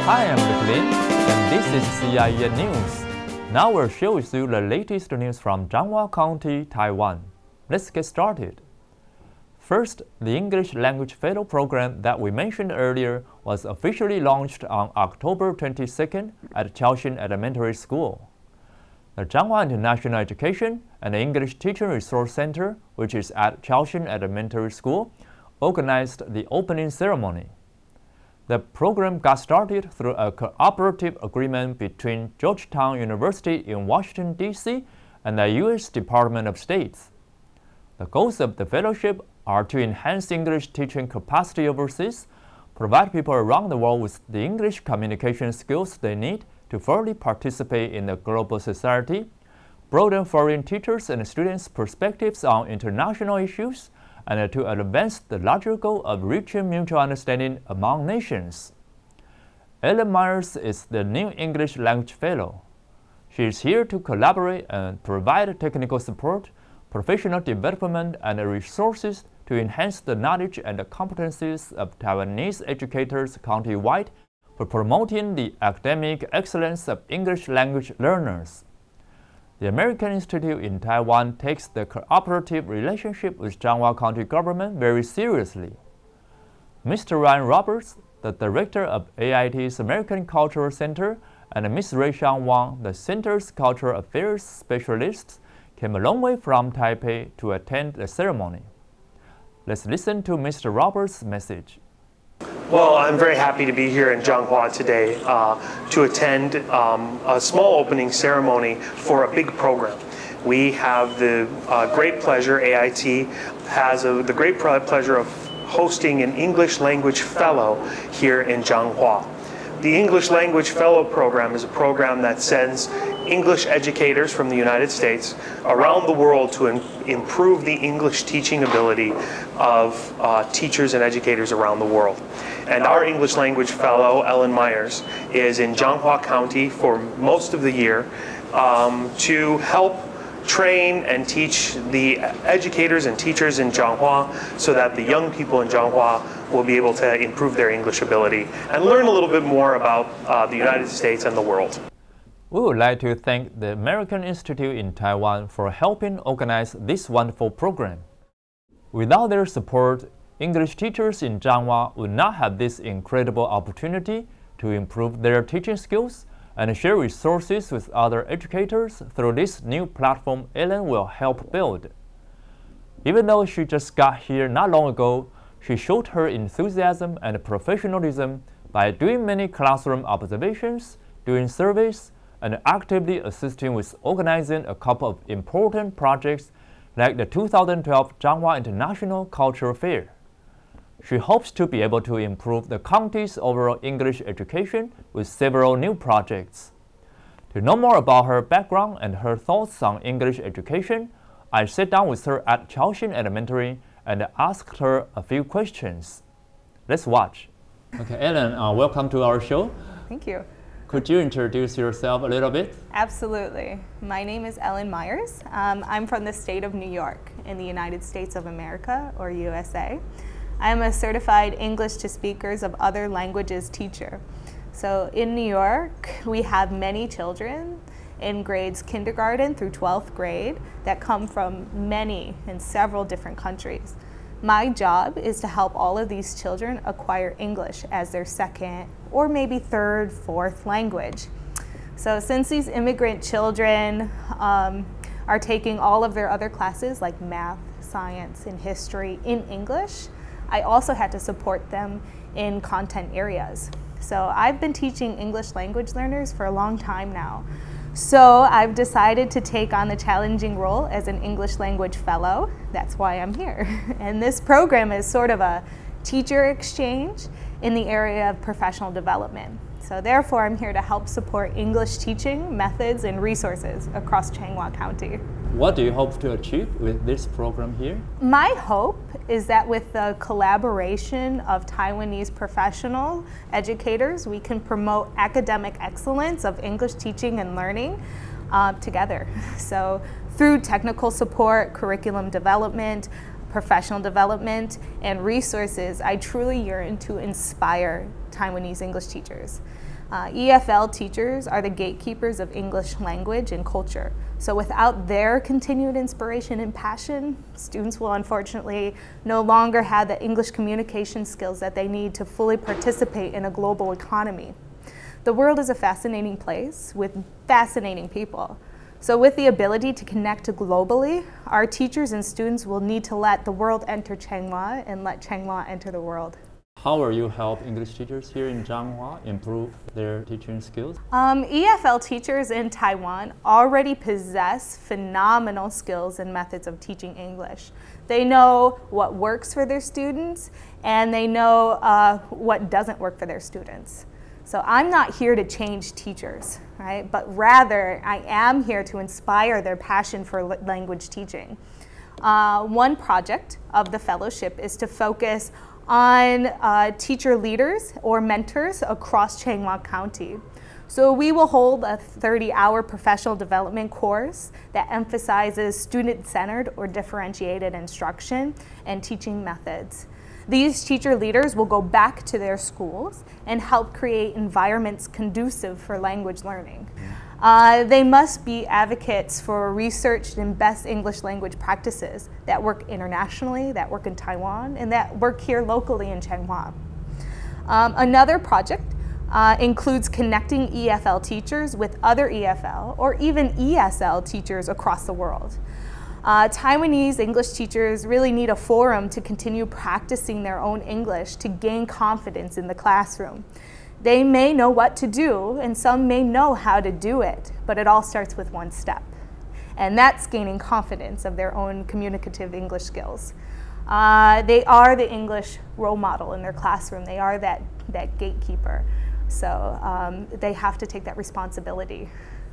Hi, I'm Luke Lin, and this is CIEN News. Now we'll share with you the latest news from彰化County, Taiwan. Let's get started. First, the English Language Fellow program that we mentioned earlier was officially launched on October 22nd at CIEN Elementary School. The彰化International Education and English Teaching Resource Center, which is at CIEN Elementary School, organized the opening ceremony. The program got started through a cooperative agreement between Georgetown University in Washington, D.C. and the U.S. Department of State. The goals of the fellowship are to enhance English teaching capacity overseas, provide people around the world with the English communication skills they need to fully participate in the global society, broaden foreign teachers and students' perspectives on international issues, and to advance the larger goal of reaching mutual understanding among nations. Ellen Myers is the new English Language Fellow. She is here to collaborate and provide technical support, professional development, and resources to enhance the knowledge and competencies of Taiwanese educators countywide for promoting the academic excellence of English language learners. The American Institute in Taiwan takes the cooperative relationship with彰化County government very seriously. Mr. Ryan Roberts, the director of AIT's American Cultural Center, and Ms. Rayshawn Wang, the center's cultural affairs specialist, came a long way from Taipei to attend the ceremony. Let's listen to Mr. Roberts' message. Well, I'm very happy to be here in彰化today to attend a small opening ceremony for a big program. We have the great pleasure, AIT has the great pleasure of hosting an English Language Fellow here in彰化. The English Language Fellow program is a program that sends English educators from the United States around the world to improve the English teaching ability of teachers and educators around the world. And our English Language Fellow, Ellen Myers, is in彰化County for most of the year to help train and teach the educators and teachers in彰化so that the young people in彰化will be able to improve their English ability and learn a little bit more about the United States and the world. We would like to thank the American Institute in Taiwan for helping organize this wonderful program. Without their support, English teachers in彰化would not have this incredible opportunity to improve their teaching skills and share resources with other educators through this new platform Ellen will help build. Even though she just got here not long ago, she showed her enthusiasm and professionalism by doing many classroom observations, doing surveys, and actively assisting with organizing a couple of important projects like the 2012 彰化International Cultural Fair. She hopes to be able to improve the county's overall English education with several new projects. To know more about her background and her thoughts on English education, I sat down with her at CIEN Elementary and asked her a few questions. Let's watch. Okay, Ellen, welcome to our show. Thank you. Could you introduce yourself a little bit? Absolutely. My name is Ellen Myers. I'm from the state of New York in the United States of America, or USA. I am a certified English to speakers of other languages teacher. So in New York, we have many children in grades kindergarten through 12th grade that come from many and several different countries. My job is to help all of these children acquire English as their second or maybe third, fourth language. So since these immigrant children are taking all of their other classes like math, science, and history in English, I also had to support them in content areas. So I've been teaching English language learners for a long time now. So I've decided to take on the challenging role as an English Language Fellow. That's why I'm here. And this program is sort of a teacher exchange in the area of professional development. So therefore, I'm here to help support English teaching methods and resources across彰化County. What do you hope to achieve with this program here? My hope is that with the collaboration of Taiwanese professional educators, we can promote academic excellence of English teaching and learning together. So through technical support, curriculum development, professional development, and resources, I truly yearn to inspire Taiwanese English teachers. EFL teachers are the gatekeepers of English language and culture. So without their continued inspiration and passion, students will unfortunately no longer have the English communication skills that they need to fully participate in a global economy. The world is a fascinating place with fascinating people. So with the ability to connect globally, our teachers and students will need to let the world enter Changhua and let Changhua enter the world. How will you help English teachers here in Changhua improve their teaching skills? EFL teachers in Taiwan already possess phenomenal skills and methods of teaching English. They know what works for their students, and they know what doesn't work for their students. So I'm not here to change teachers, right? But rather, I am here to inspire their passion for language teaching. One project of the fellowship is to focus on teacher leaders or mentors across Changhua County. So we will hold a 30-hour professional development course that emphasizes student-centered or differentiated instruction and teaching methods. These teacher leaders will go back to their schools and help create environments conducive for language learning. They must be advocates for researched and best English language practices that work internationally, that work in Taiwan, and that work here locally in Changhua. Another project includes connecting EFL teachers with other EFL or even ESL teachers across the world. Taiwanese English teachers really need a forum to continue practicing their own English to gain confidence in the classroom. They may know what to do, and some may know how to do it, but it all starts with one step. And that's gaining confidence of their own communicative English skills. They are the English role model in their classroom. They are that gatekeeper. So they have to take that responsibility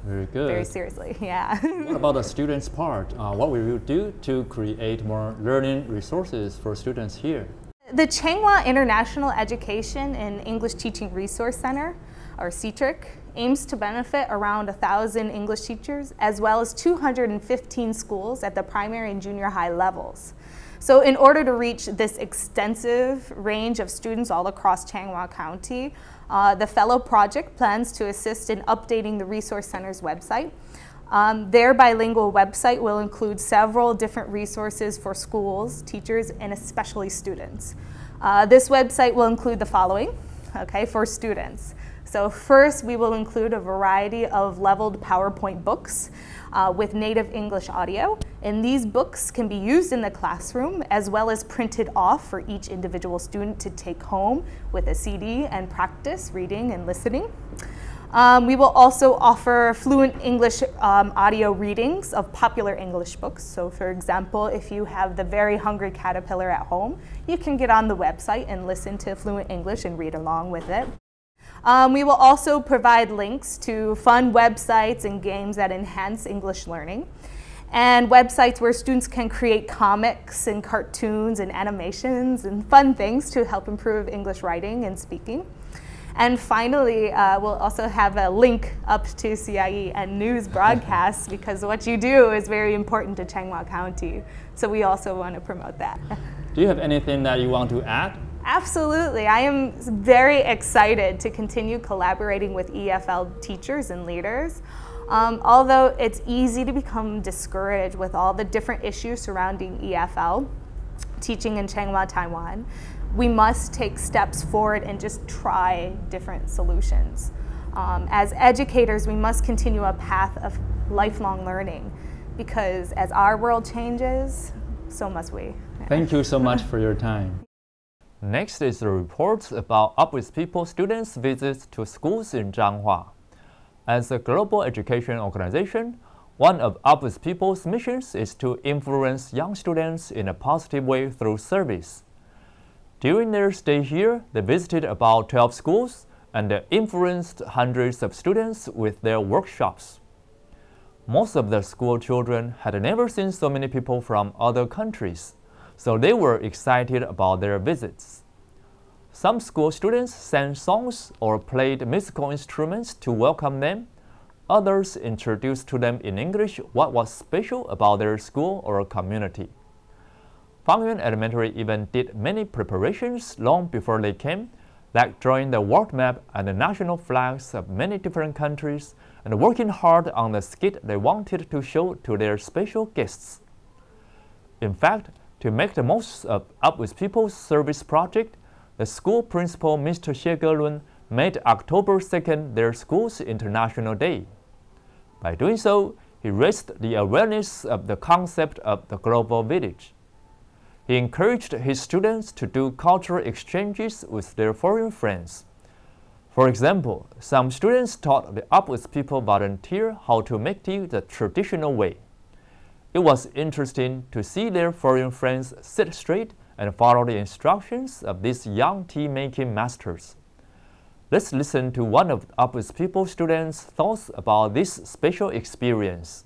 Very good. very seriously, yeah. What about the students' part? What will you do to create more learning resources for students here? The Changhua International Education and English Teaching Resource Center, or CTRIC, aims to benefit around 1,000 English teachers as well as 215 schools at the primary and junior high levels. So in order to reach this extensive range of students all across Changhua County, the Fellow Project plans to assist in updating the Resource Center's website. Their bilingual website will include several different resources for schools, teachers, and especially students. This website will include the following, okay, for students. So first, we will include a variety of leveled PowerPoint books with native English audio. And these books can be used in the classroom as well as printed off for each individual student to take home with a CD and practice reading and listening. We will also offer fluent English audio readings of popular English books. So for example, if you have The Very Hungry Caterpillar at home, you can get on the website and listen to fluent English and read along with it. We will also provide links to fun websites and games that enhance English learning, and websites where students can create comics and cartoons and animations and fun things to help improve English writing and speaking. And finally, we'll also have a link up to CIEN news broadcasts because what you do is very important to Changhua County. So we also want to promote that. Do you have anything that you want to add? Absolutely. I am very excited to continue collaborating with EFL teachers and leaders. Although it's easy to become discouraged with all the different issues surrounding EFL teaching in Changhua, Taiwan, we must take steps forward and just try different solutions. As educators, we must continue a path of lifelong learning because as our world changes, so must we. Thank you so much for your time. Next is the report about Up With People students' visits to schools in Changhua. As a global education organization, one of Up With People's missions is to influence young students in a positive way through service. During their stay here, they visited about 12 schools and influenced hundreds of students with their workshops. Most of the school children had never seen so many people from other countries, so they were excited about their visits. Some school students sang songs or played musical instruments to welcome them. Others introduced to them in English what was special about their school or community. Fangyuan Elementary even did many preparations long before they came, like drawing the world map and the national flags of many different countries and working hard on the skit they wanted to show to their special guests. In fact, to make the most of Up With People's service project, the school principal, Mr. Xie Gelun, made October 2nd their school's International Day. By doing so, he raised the awareness of the concept of the global village. He encouraged his students to do cultural exchanges with their foreign friends. For example, some students taught the Up With People volunteer how to make tea the traditional way. It was interesting to see their foreign friends sit straight and follow the instructions of these young tea-making masters. Let's listen to one of Up With People students' thoughts about this special experience.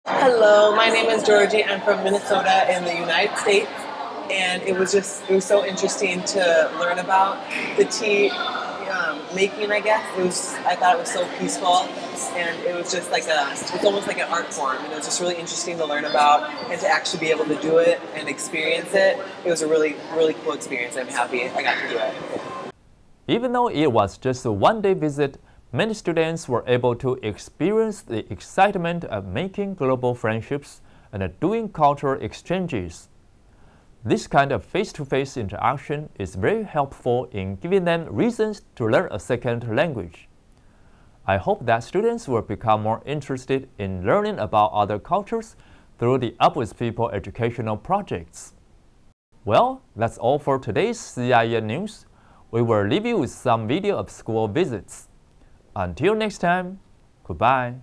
Hello, my name is Georgie. I'm from Minnesota in the United States, and it was so interesting to learn about the tea making, I guess. I thought it was so peaceful, and it was just it's almost like an art form, and it was just really interesting to learn about and to actually be able to do it and experience it. It was a really, really cool experience. I'm happy I got to do it. Even though it was just a one-day visit, many students were able to experience the excitement of making global friendships and doing cultural exchanges. This kind of face-to-face interaction is very helpful in giving them reasons to learn a second language. I hope that students will become more interested in learning about other cultures through the Up With People educational projects. Well, that's all for today's CIEN news. We will leave you with some video of school visits. Until next time, goodbye.